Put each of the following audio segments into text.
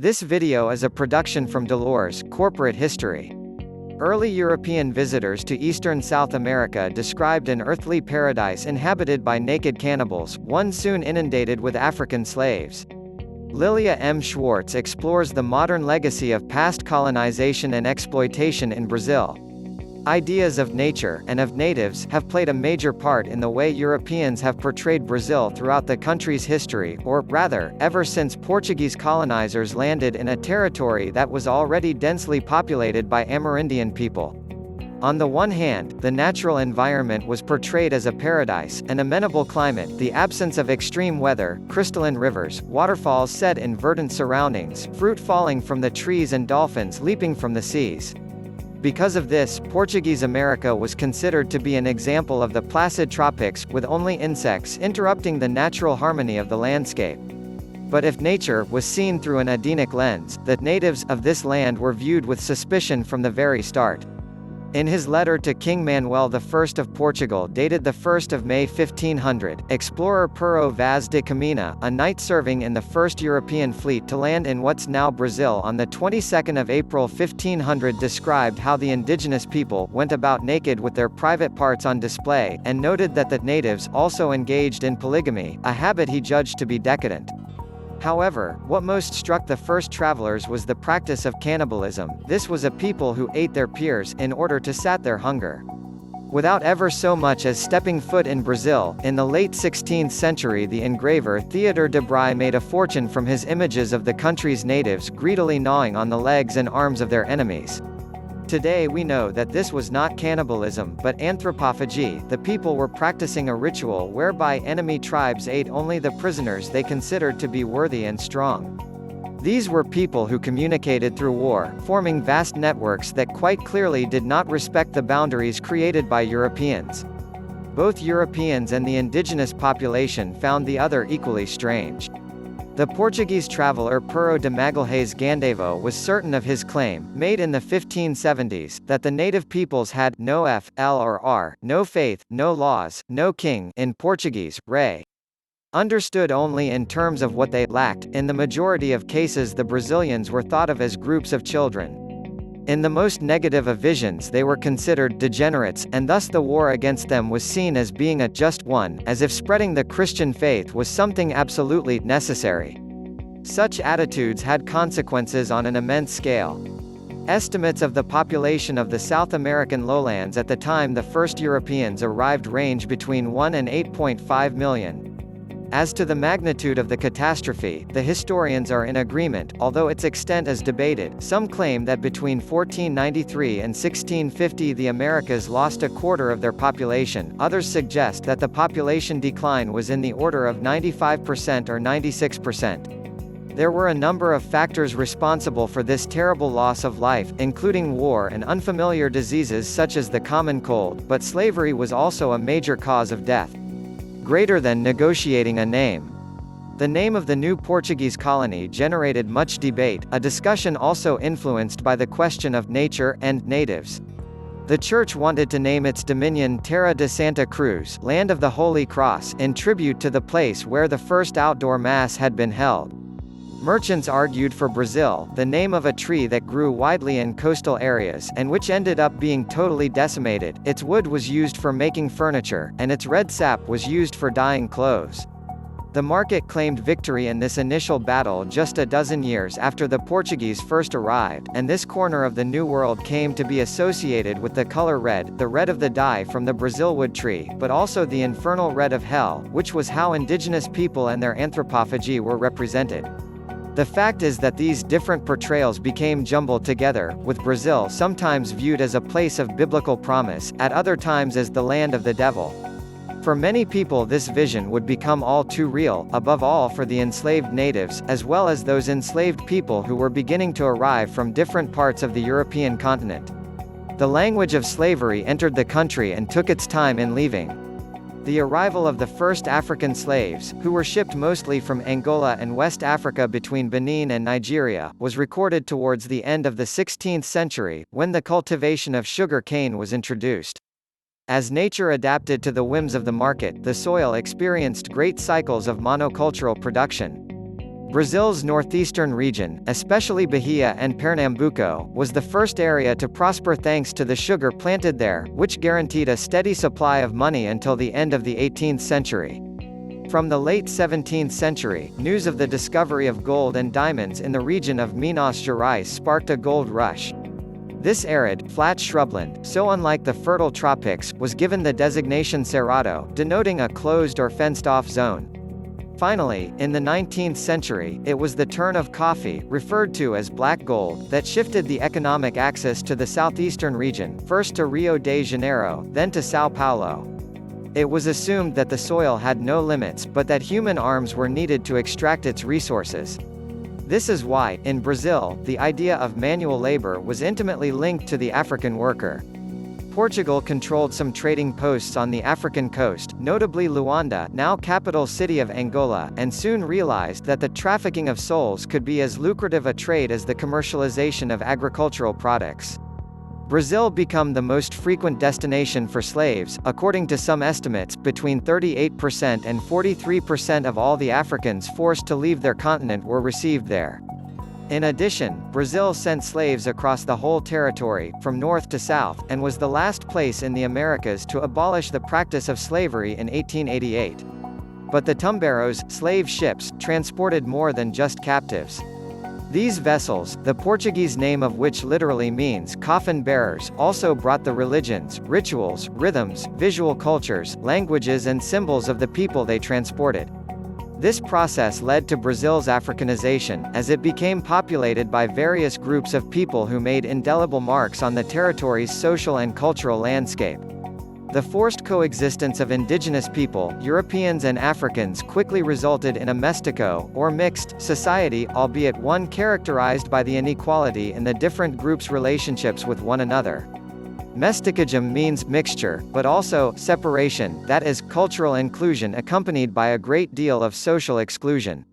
This video is a production from Dolores Corporate History. Early European visitors to eastern South America described an earthly paradise inhabited by naked cannibals, one soon inundated with African slaves. Lilia M. Schwartz explores the modern legacy of past colonization and exploitation in Brazil. Ideas of nature, and of natives, have played a major part in the way Europeans have portrayed Brazil throughout the country's history, or, rather, ever since Portuguese colonizers landed in a territory that was already densely populated by Amerindian people. On the one hand, the natural environment was portrayed as a paradise, an amenable climate, the absence of extreme weather, crystalline rivers, waterfalls set in verdant surroundings, fruit falling from the trees and dolphins leaping from the seas. Because of this, Portuguese America was considered to be an example of the placid tropics, with only insects interrupting the natural harmony of the landscape. But if nature was seen through an Edenic lens, the natives of this land were viewed with suspicion from the very start. In his letter to King Manuel I of Portugal dated 1 May 1500, explorer Pero Vaz de Caminha, a knight serving in the first European fleet to land in what's now Brazil on the 22nd of April 1500 described how the indigenous people went about naked with their private parts on display, and noted that the natives also engaged in polygamy, a habit he judged to be decadent. However, what most struck the first travelers was the practice of cannibalism. This was a people who ate their peers in order to sat their hunger. Without ever so much as stepping foot in Brazil, in the late 16th century the engraver Theodore de Bry made a fortune from his images of the country's natives greedily gnawing on the legs and arms of their enemies. Today we know that this was not cannibalism, but anthropophagy. The people were practicing a ritual whereby enemy tribes ate only the prisoners they considered to be worthy and strong. These were people who communicated through war, forming vast networks that quite clearly did not respect the boundaries created by Europeans. Both Europeans and the indigenous population found the other equally strange. The Portuguese traveller Pero de Magalhães Gandavo was certain of his claim, made in the 1570s, that the native peoples had no FLR, no faith, no laws, no king, in Portuguese, rei. Understood only in terms of what they lacked. In the majority of cases the Brazilians were thought of as groups of children. In the most negative of visions they were considered degenerates, and thus the war against them was seen as being a just one, as if spreading the Christian faith was something absolutely necessary. Such attitudes had consequences on an immense scale. Estimates of the population of the South American lowlands at the time the first Europeans arrived range between 1 and 8.5 million. As to the magnitude of the catastrophe, the historians are in agreement, although its extent is debated. Some claim that between 1493 and 1650 the Americas lost a quarter of their population, others suggest that the population decline was in the order of 95% or 96%. There were a number of factors responsible for this terrible loss of life, including war and unfamiliar diseases such as the common cold, but slavery was also a major cause of death. Greater than negotiating a name. The name of the new Portuguese colony generated much debate, a discussion also influenced by the question of nature and natives. The Church wanted to name its dominion Terra de Santa Cruz, Land of the Holy Cross, in tribute to the place where the first outdoor Mass had been held. Merchants argued for Brazil, the name of a tree that grew widely in coastal areas and which ended up being totally decimated. Its wood was used for making furniture, and its red sap was used for dyeing clothes. The market claimed victory in this initial battle just a dozen years after the Portuguese first arrived, and this corner of the New World came to be associated with the color red, the red of the dye from the Brazilwood tree, but also the infernal red of hell, which was how indigenous people and their anthropophagy were represented. The fact is that these different portrayals became jumbled together, with Brazil sometimes viewed as a place of biblical promise, at other times as the land of the devil. For many people this vision would become all too real, above all for the enslaved natives, as well as those enslaved people who were beginning to arrive from different parts of the European continent. The language of slavery entered the country and took its time in leaving. The arrival of the first African slaves, who were shipped mostly from Angola and West Africa between Benin and Nigeria, was recorded towards the end of the 16th century, when the cultivation of sugar cane was introduced. As nature adapted to the whims of the market, the soil experienced great cycles of monocultural production. Brazil's northeastern region, especially Bahia and Pernambuco, was the first area to prosper thanks to the sugar planted there, which guaranteed a steady supply of money until the end of the 18th century. From the late 17th century, news of the discovery of gold and diamonds in the region of Minas Gerais sparked a gold rush. This arid, flat shrubland, so unlike the fertile tropics, was given the designation Cerrado, denoting a closed or fenced-off zone. Finally, in the 19th century, it was the turn of coffee, referred to as black gold, that shifted the economic axis to the southeastern region, first to Rio de Janeiro, then to São Paulo. It was assumed that the soil had no limits, but that human arms were needed to extract its resources. This is why, in Brazil, the idea of manual labor was intimately linked to the African worker. Portugal controlled some trading posts on the African coast, notably Luanda, now capital city of Angola, and soon realized that the trafficking of souls could be as lucrative a trade as the commercialization of agricultural products. Brazil became the most frequent destination for slaves. According to some estimates, between 38% and 43% of all the Africans forced to leave their continent were received there. In addition, Brazil sent slaves across the whole territory, from north to south, and was the last place in the Americas to abolish the practice of slavery in 1888. But the tumberos, slave ships, transported more than just captives. These vessels, the Portuguese name of which literally means coffin bearers, also brought the religions, rituals, rhythms, visual cultures, languages and symbols of the people they transported. This process led to Brazil's Africanization, as it became populated by various groups of people who made indelible marks on the territory's social and cultural landscape. The forced coexistence of indigenous people, Europeans and Africans, quickly resulted in a mestiço, or mixed, society, albeit one characterized by the inequality in the different groups' relationships with one another. Mestiçism means mixture, but also separation, that is, cultural inclusion accompanied by a great deal of social exclusion.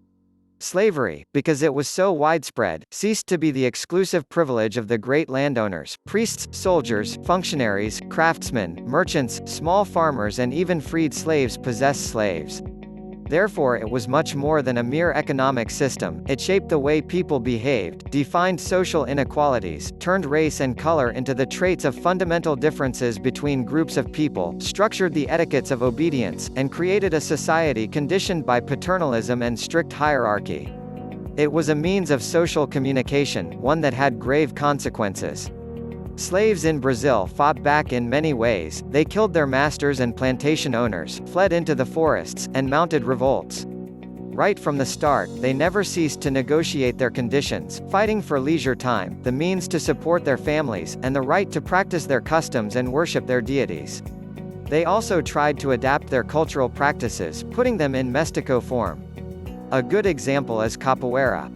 Slavery, because it was so widespread, ceased to be the exclusive privilege of the great landowners. Priests, soldiers, functionaries, craftsmen, merchants, small farmers and even freed slaves possessed slaves. Therefore it was much more than a mere economic system. It shaped the way people behaved, defined social inequalities, turned race and color into the traits of fundamental differences between groups of people, structured the etiquettes of obedience, and created a society conditioned by paternalism and strict hierarchy. It was a means of social communication, one that had grave consequences. Slaves in Brazil fought back in many ways. They killed their masters and plantation owners, fled into the forests, and mounted revolts. Right from the start, they never ceased to negotiate their conditions, fighting for leisure time, the means to support their families, and the right to practice their customs and worship their deities. They also tried to adapt their cultural practices, putting them in mestiço form. A good example is capoeira.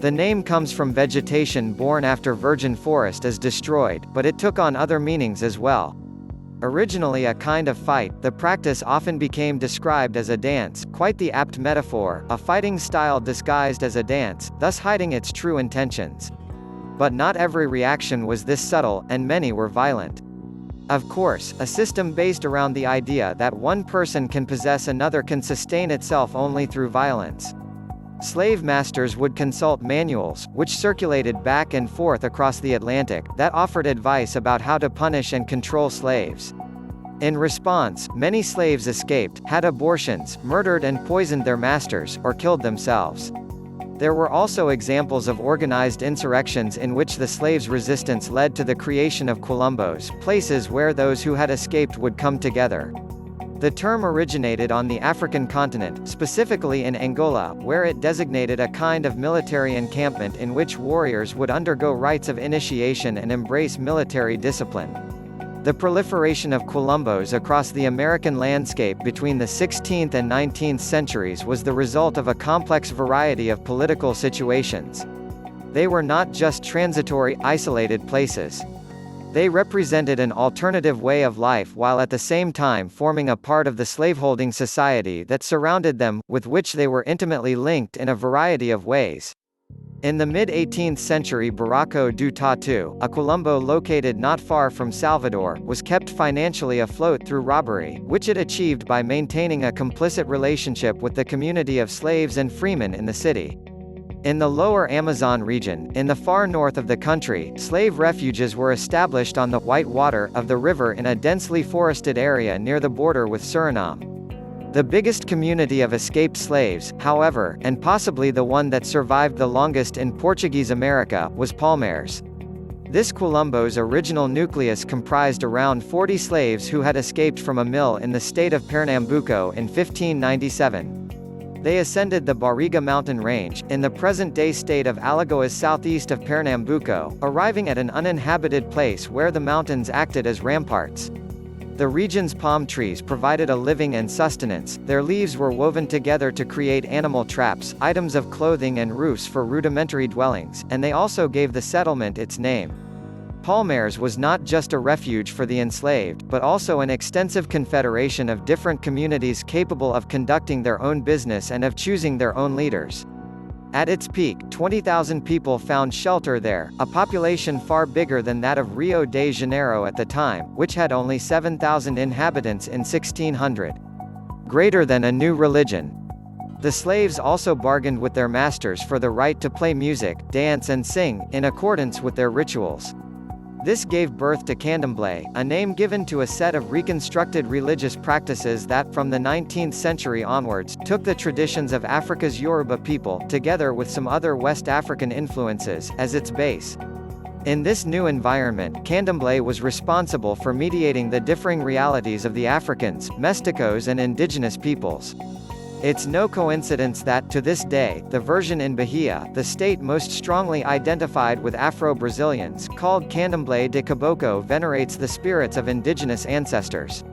The name comes from vegetation born after virgin forest is destroyed, but it took on other meanings as well. Originally a kind of fight, the practice often became described as a dance, quite the apt metaphor, a fighting style disguised as a dance, thus hiding its true intentions. But not every reaction was this subtle, and many were violent. Of course, a system based around the idea that one person can possess another can sustain itself only through violence. Slave masters would consult manuals, which circulated back and forth across the Atlantic, that offered advice about how to punish and control slaves. In response, many slaves escaped, had abortions, murdered and poisoned their masters, or killed themselves. There were also examples of organized insurrections in which the slaves' resistance led to the creation of quilombos, places where those who had escaped would come together. The term originated on the African continent, specifically in Angola, where it designated a kind of military encampment in which warriors would undergo rites of initiation and embrace military discipline. The proliferation of quilombos across the American landscape between the 16th and 19th centuries was the result of a complex variety of political situations. They were not just transitory, isolated places. They represented an alternative way of life while at the same time forming a part of the slaveholding society that surrounded them, with which they were intimately linked in a variety of ways. In the mid-18th century, Barraco do Tatu, a quilombo located not far from Salvador, was kept financially afloat through robbery, which it achieved by maintaining a complicit relationship with the community of slaves and freemen in the city. In the lower Amazon region, in the far north of the country, slave refuges were established on the white water of the river in a densely forested area near the border with Suriname. The biggest community of escaped slaves, however, and possibly the one that survived the longest in Portuguese America, was Palmares. This Quilombo's original nucleus comprised around 40 slaves who had escaped from a mill in the state of Pernambuco in 1597. They ascended the Barriga mountain range, in the present-day state of Alagoas southeast of Pernambuco, arriving at an uninhabited place where the mountains acted as ramparts. The region's palm trees provided a living and sustenance, their leaves were woven together to create animal traps, items of clothing and roofs for rudimentary dwellings, and they also gave the settlement its name. Palmares was not just a refuge for the enslaved, but also an extensive confederation of different communities capable of conducting their own business and of choosing their own leaders. At its peak, 20,000 people found shelter there, a population far bigger than that of Rio de Janeiro at the time, which had only 7,000 inhabitants in 1600. Greater than a new religion. The slaves also bargained with their masters for the right to play music, dance and sing, in accordance with their rituals. This gave birth to Candomblé, a name given to a set of reconstructed religious practices that from the 19th century onwards, took the traditions of Africa's Yoruba people, together with some other West African influences, as its base. In this new environment, Candomblé was responsible for mediating the differing realities of the Africans, Mesticos and indigenous peoples. It's no coincidence that, to this day, the version in Bahia, the state most strongly identified with Afro-Brazilians, called Candomblé de Caboclo venerates the spirits of indigenous ancestors.